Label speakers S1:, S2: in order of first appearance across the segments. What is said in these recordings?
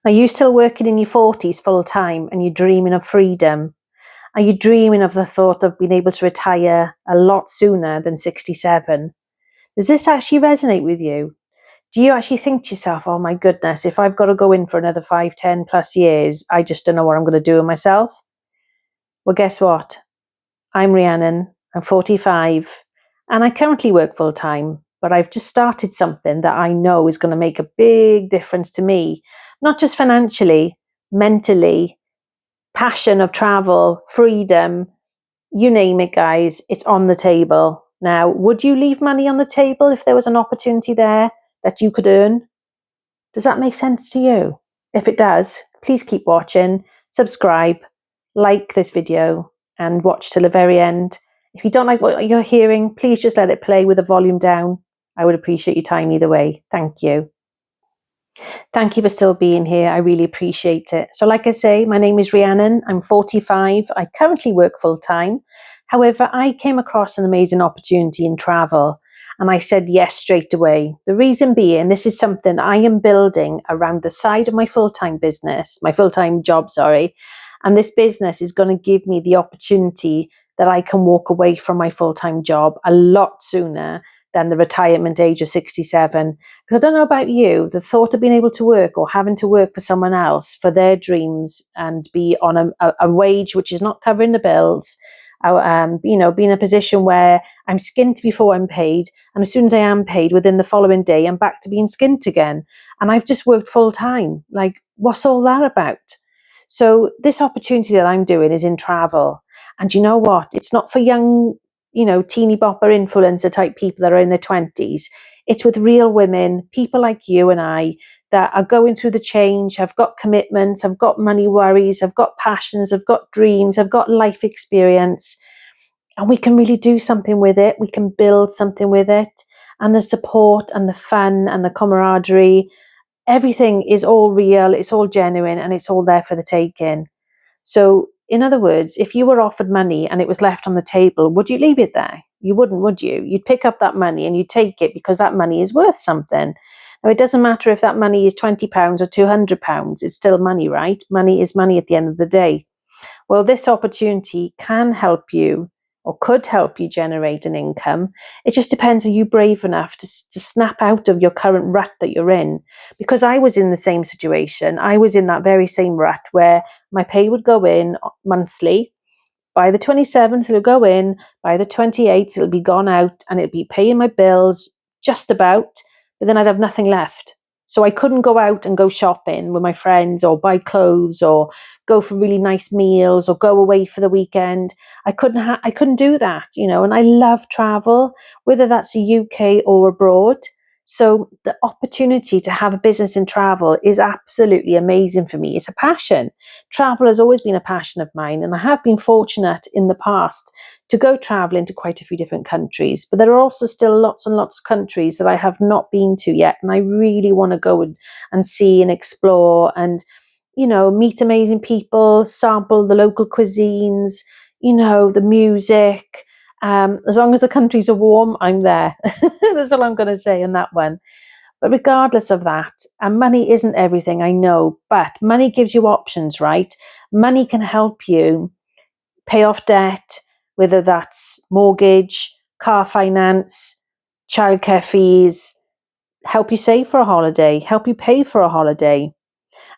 S1: Are you still working in your 40s full time and you're dreaming of freedom? Are you dreaming of the thought of being able to retire a lot sooner than 67? Does this actually resonate with you? Do you actually think to yourself, oh my goodness, if I've got to go in for another 5, 10 plus years, I just don't know what I'm going to do with myself? Well, guess what? I'm Rhiannon, I'm 45, and I currently work full time, but I've just started something that I know is going to make a big difference to me, not just financially, mentally, passion of travel, freedom, you name it, guys, it's on the table. Now, would you leave money on the table if there was an opportunity there that you could earn? Does that make sense to you? If it does, please keep watching, subscribe, like this video, and watch till the very end. If you don't like what you're hearing, please just let it play with the volume down. I would appreciate your time either way. Thank you. Thank you for still being here. I really appreciate it. So like I say, my name is Rhiannon. I'm 45. I currently work full time. However, I came across an amazing opportunity in travel and I said yes straight away. The reason being, this is something I am building around the side of my full-time business, my full-time job, sorry. And this business is going to give me the opportunity that I can walk away from my full-time job a lot sooner than the retirement age of 67. Because I don't know about you, the thought of being able to work or having to work for someone else for their dreams and be on a wage which is not covering the bills, be in a position where I'm skint before I'm paid, and as soon as I am paid, within the following day, I'm back to being skint again. And I've just worked full time. Like, what's all that about? So this opportunity that I'm doing is in travel. And you know what? It's not for young, teeny bopper influencer type people that are in their 20s. It's with real women, people like you and I, that are going through the change, have got commitments, have got money worries, have got passions, have got dreams, have got life experience. And we can really do something with it. We can build something with it. And the support and the fun and the camaraderie, everything is all real, it's all genuine, and it's all there for the taking. So, in other words, if you were offered money and it was left on the table, would you leave it there? You wouldn't, would you? You'd pick up that money and you'd take it because that money is worth something. Now, it doesn't matter if that money is £20 or £200, it's still money, right? Money is money at the end of the day. Well, this opportunity can help you or could help you generate an income. It just depends, are you brave enough to snap out of your current rut that you're in? Because I was in the same situation. I was in that very same rut where my pay would go in monthly. By the 27th, it'll go in. By the 28th, it'll be gone out and it'll be paying my bills just about, but then I'd have nothing left. So I couldn't go out and go shopping with my friends or buy clothes or go for really nice meals or go away for the weekend. I couldn't do that, and I love travel, whether that's the UK or abroad. So the opportunity to have a business in travel is absolutely amazing for me. It's a passion. Travel has always been a passion of mine, and I have been fortunate in the past to go traveling to quite a few different countries. But there are also still lots and lots of countries that I have not been to yet, and I really want to go and see and explore and, meet amazing people, sample the local cuisines, the music. As long as the countries are warm, I'm there. That's all I'm going to say on that one. But regardless of that, and money isn't everything, I know, but money gives you options, right? Money can help you pay off debt, whether that's mortgage, car finance, childcare fees, help you save for a holiday, help you pay for a holiday.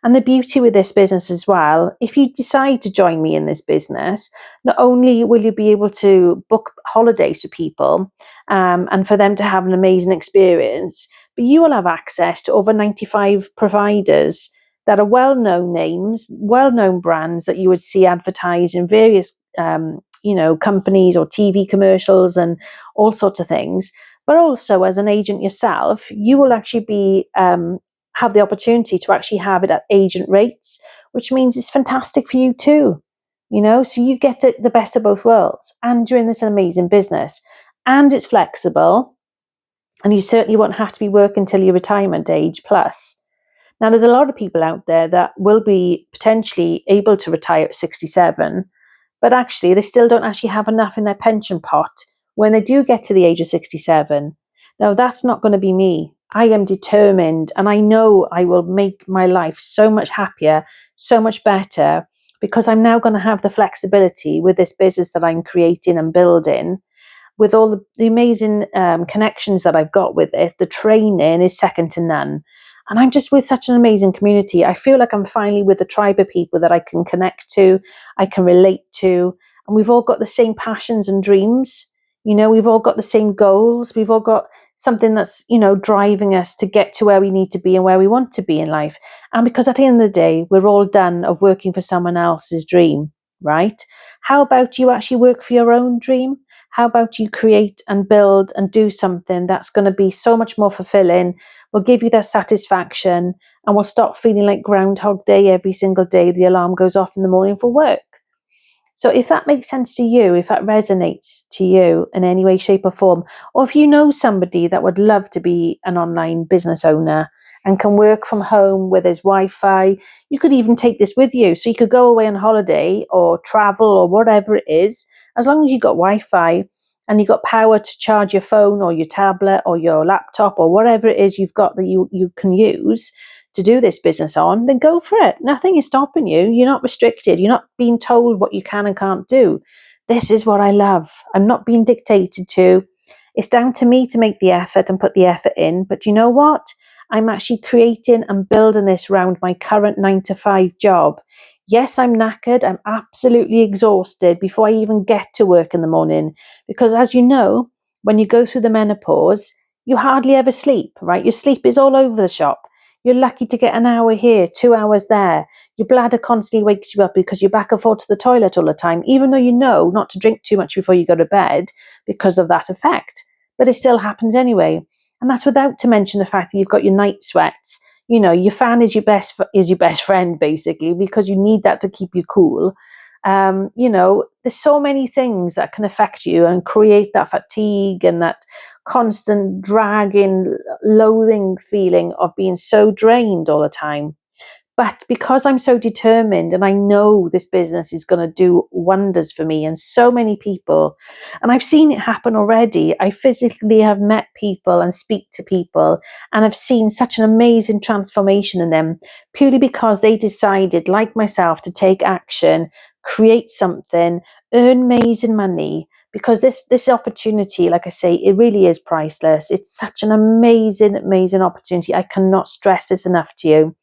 S1: And the beauty with this business as well, if you decide to join me in this business, not only will you be able to book holidays for people and for them to have an amazing experience, but you will have access to over 95 providers that are well-known names, well-known brands that you would see advertised in various companies or TV commercials and all sorts of things. But also as an agent yourself, you will actually be have the opportunity to actually have it at agent rates, which means it's fantastic for you too. So you get the best of both worlds, and you're in this amazing business, and it's flexible, and you certainly won't have to be working till your retirement age plus. Now, there's a lot of people out there that will be potentially able to retire at 67, but actually they still don't actually have enough in their pension pot when they do get to the age of 67. Now, that's not going to be me. I am determined, and I know I will make my life so much happier, so much better, because I'm now going to have the flexibility with this business that I'm creating and building, with all the amazing connections that I've got with it. The training is second to none. And I'm just with such an amazing community. I feel like I'm finally with a tribe of people that I can connect to, I can relate to, and we've all got the same passions and dreams. We've all got the same goals. We've all got something that's, driving us to get to where we need to be and where we want to be in life. And because at the end of the day, we're all done of working for someone else's dream, right? How about you actually work for your own dream? How about you create and build and do something that's going to be so much more fulfilling, will give you that satisfaction, and will stop feeling like Groundhog Day every single day the alarm goes off in the morning for work? So if that makes sense to you, if that resonates to you in any way, shape, or form, or if you know somebody that would love to be an online business owner and can work from home with his Wi-Fi, you could even take this with you. So you could go away on holiday or travel or whatever it is, as long as you've got Wi-Fi and you've got power to charge your phone or your tablet or your laptop or whatever it is you've got that you can use to do this business on, then go for it. Nothing is stopping you. You're not restricted. You're not being told what you can and can't do. This is what I love. I'm not being dictated to. It's down to me to make the effort and put the effort in. But you know what? I'm actually creating and building this around my current 9 to 5 job. Yes, I'm knackered. I'm absolutely exhausted before I even get to work in the morning. Because as you know, when you go through the menopause, you hardly ever sleep, right? Your sleep is all over the shop. You're lucky to get an hour here, 2 hours there. Your bladder constantly wakes you up because you're back and forth to the toilet all the time, even though you know not to drink too much before you go to bed because of that effect. But it still happens anyway. And that's without to mention the fact that you've got your night sweats. Your fan is your best friend, basically, because you need that to keep you cool. There's so many things that can affect you and create that fatigue and that constant dragging, loathing feeling of being so drained all the time. But because I'm so determined and I know this business is going to do wonders for me and so many people, and I've seen it happen already. I physically have met people and speak to people, and I've seen such an amazing transformation in them purely because they decided, like myself, to take action, create something, earn amazing money. Because this opportunity, like I say, it really is priceless. It's such an amazing, amazing opportunity. I cannot stress this enough to you.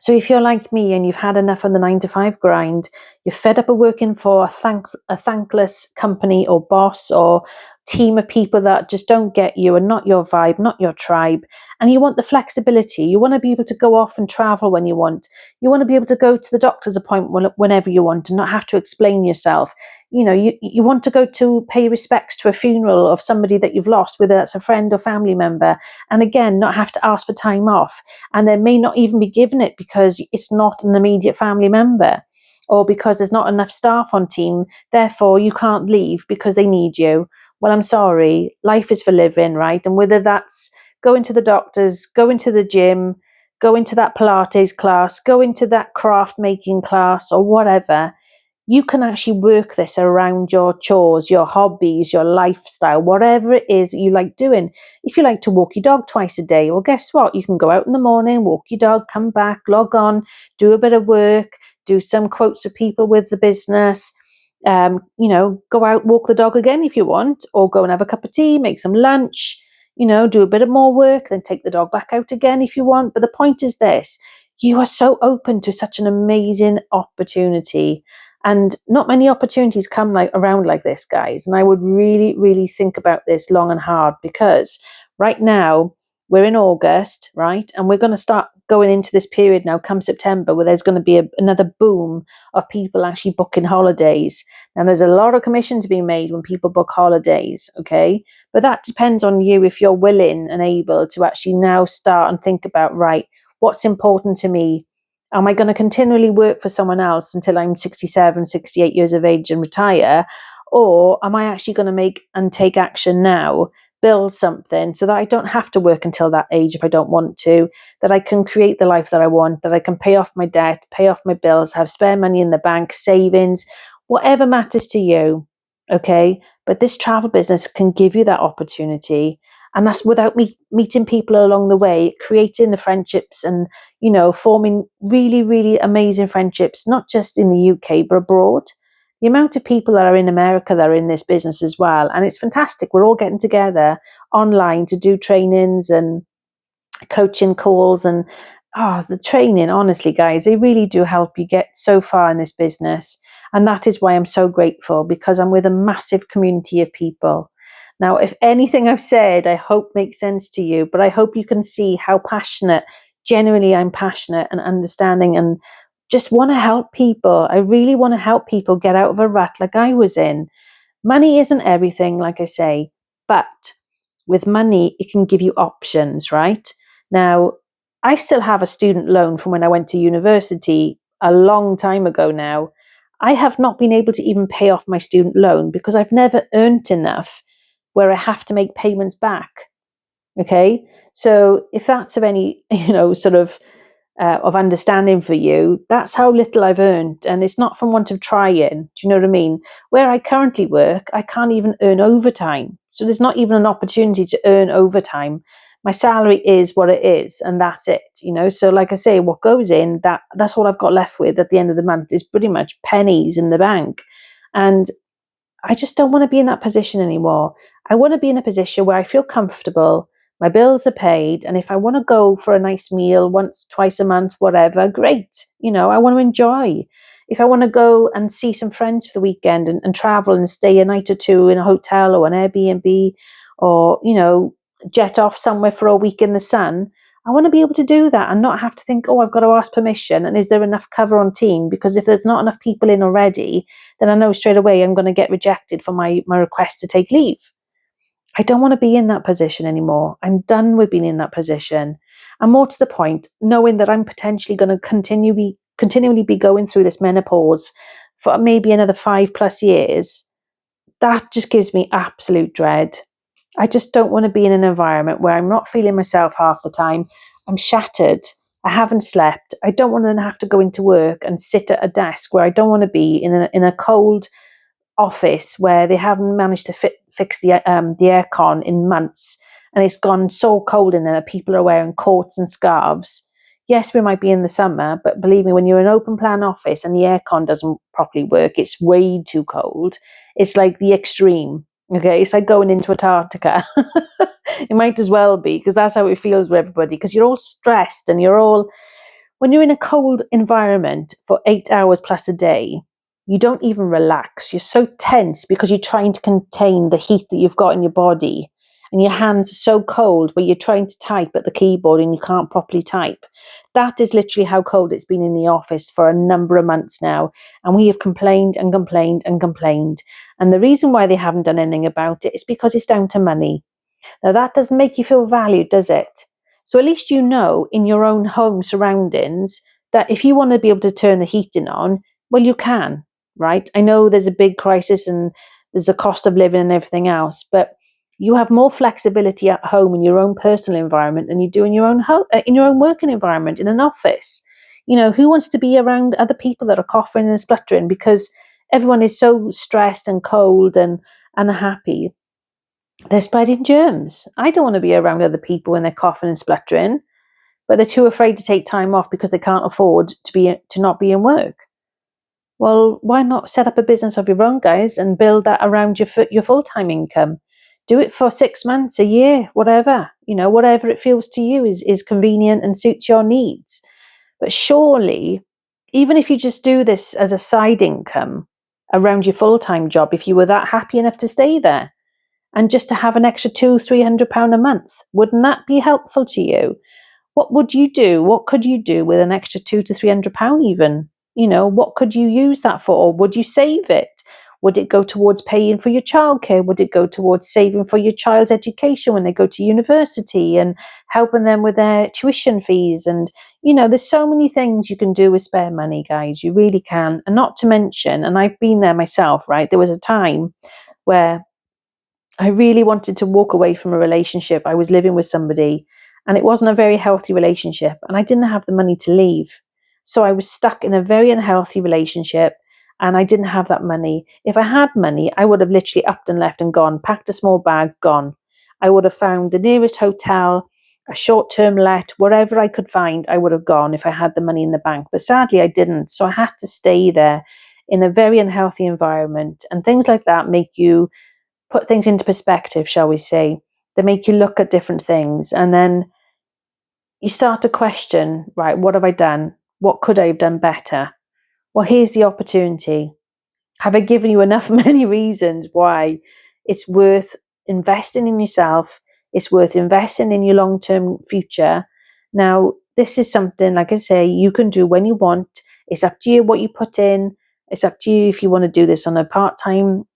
S1: So if you're like me and you've had enough of the 9 to 5 grind, you're fed up of working for a thankless company or boss or team of people that just don't get you and not your vibe, not your tribe, and you want the flexibility, you want to be able to go off and travel when you want, you want to be able to go to the doctor's appointment whenever you want and not have to explain yourself. You want to go to pay respects to a funeral of somebody that you've lost, whether that's a friend or family member, and again, not have to ask for time off, and they may not even be given it because it's not an immediate family member or because there's not enough staff on team, therefore you can't leave because they need you. Well, I'm sorry, life is for living, right? And whether that's going to the doctors, going to the gym, going to that Pilates class, going to that craft making class or whatever, you can actually work this around your chores, your hobbies, your lifestyle, whatever it is that you like doing. If you like to walk your dog twice a day, well, guess what? You can go out in the morning, walk your dog, come back, log on, do a bit of work, do some quotes with people with the business. Go out, walk the dog again if you want, or go and have a cup of tea, make some lunch, do a bit of more work, then take the dog back out again if you want. But the point is this: you are so open to such an amazing opportunity. And not many opportunities come around like this, guys. And I would really, really think about this long and hard, because right now we're in August, right? And we're going to start going into this period now come September where there's going to be another boom of people actually booking holidays. And there's a lot of commissions being made when people book holidays, okay? But that depends on you if you're willing and able to actually now start and think about, right, what's important to me? Am I going to continually work for someone else until I'm 67, 68 years of age and retire? Or am I actually going to make and take action now, build something so that I don't have to work until that age if I don't want to, that I can create the life that I want, that I can pay off my debt, pay off my bills, have spare money in the bank, savings, whatever matters to you, okay? But this travel business can give you that opportunity. And that's without me meeting people along the way, creating the friendships and, forming really, really amazing friendships, not just in the UK, but abroad. The amount of people that are in America that are in this business as well. And it's fantastic. We're all getting together online to do trainings and coaching calls and the training, honestly, guys, they really do help you get so far in this business. And that is why I'm so grateful, because I'm with a massive community of people. Now, if anything I've said, I hope makes sense to you, but I hope you can see how passionate, genuinely I'm passionate and understanding and just want to help people. I really want to help people get out of a rut like I was in. Money isn't everything, like I say, but with money, it can give you options, right? Now, I still have a student loan from when I went to university a long time ago now. I have not been able to even pay off my student loan because I've never earned enough where I have to make payments back. Okay. So if that's of any, sort of understanding for you, that's how little I've earned. And it's not from want of trying. Do you know what I mean? Where I currently work, I can't even earn overtime. So there's not even an opportunity to earn overtime. My salary is what it is, and that's it. So like I say, what goes in, that's what I've got left with at the end of the month is pretty much pennies in the bank. And I just don't want to be in that position anymore. I want to be in a position where I feel comfortable, my bills are paid, and if I want to go for a nice meal once, twice a month, whatever, great. I want to enjoy. If I want to go and see some friends for the weekend and travel and stay a night or two in a hotel or an Airbnb or, jet off somewhere for a week in the sun, I want to be able to do that and not have to think, oh, I've got to ask permission. And is there enough cover on team? Because if there's not enough people in already, then I know straight away I'm going to get rejected for my request to take leave. I don't want to be in that position anymore. I'm done with being in that position. And more to the point, knowing that I'm potentially going to continually be going through this menopause for maybe another 5+ years, that just gives me absolute dread. I just don't want to be in an environment where I'm not feeling myself half the time. I'm shattered. I haven't slept. I don't want to have to go into work and sit at a desk where I don't want to be in a cold office where they haven't managed to fix the aircon in months, and it's gone so cold in there that people are wearing coats and scarves. Yes, we might be in the summer, but believe me, when you're in an open plan office and the aircon doesn't properly work, it's way too cold. It's like the extreme. Okay, it's like going into Antarctica. It might as well be, because that's how it feels with everybody, because you're all stressed and when you're in a cold environment for 8 hours plus a day, you don't even relax. You're so tense because you're trying to contain the heat that you've got in your body. And your hands are so cold where you're trying to type at the keyboard and you can't properly type. That is literally how cold it's been in the office for a number of months now. And we have complained and complained and complained. And the reason why they haven't done anything about it is because it's down to money. Now, that doesn't make you feel valued, does it? So at least you know in your own home surroundings that if you want to be able to turn the heating on, well, you can, right? I know there's a big crisis and there's a cost of living and everything else, but you have more flexibility at home in your own personal environment than you do in your own in your own working environment in an office. Who wants to be around other people that are coughing and spluttering because everyone is so stressed and cold and unhappy? They're spreading germs. I don't want to be around other people when they're coughing and spluttering, but they're too afraid to take time off because they can't afford to not be in work. Well, why not set up a business of your own, guys, and build that around your full-time income? Do it for 6 months, a year, whatever. Whatever it feels to you is convenient and suits your needs. But surely, even if you just do this as a side income around your full-time job, if you were that happy enough to stay there, and just to have an extra £200-300 a month, wouldn't that be helpful to you? What would you do? What could you do with an extra £200-300 even? What could you use that for? Or would you save it? Would it go towards paying for your childcare? Would it go towards saving for your child's education when they go to university and helping them with their tuition fees? And, there's so many things you can do with spare money, guys. You really can. And not to mention, and I've been there myself, right? There was a time where I really wanted to walk away from a relationship. I was living with somebody and it wasn't a very healthy relationship and I didn't have the money to leave. So I was stuck in a very unhealthy relationship and I didn't have that money. If I had money, I would have literally upped and left and gone, packed a small bag, gone. I would have found the nearest hotel, a short-term let, wherever I could find, I would have gone if I had the money in the bank. But sadly, I didn't. So I had to stay there in a very unhealthy environment. And things like that make you put things into perspective, shall we say. They make you look at different things. And then you start to question, right, what have I done? What could I have done better? Well, here's the opportunity. Have I given you enough many reasons why it's worth investing in yourself? It's worth investing in your long-term future. Now, this is something, like I say, you can do when you want. It's up to you what you put in. It's up to you if you want to do this on a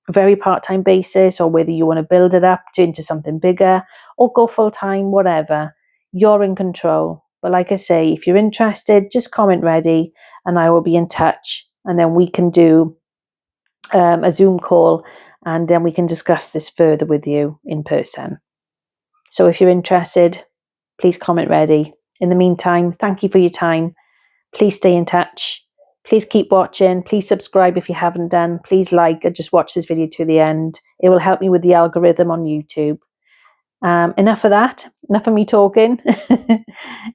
S1: very part-time basis, or whether you want to build it up into something bigger or go full-time, whatever. You're in control. But like I say, if you're interested, just comment ready and I will be in touch. And then we can do a Zoom call, and then we can discuss this further with you in person. So if you're interested, please comment ready. In the meantime, thank you for your time. Please stay in touch. Please keep watching. Please subscribe if you haven't done. Please like and just watch this video to the end. It will help me with the algorithm on YouTube. Enough of that. Enough of me talking.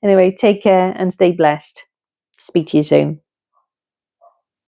S1: Anyway, take care and stay blessed. Speak to you soon.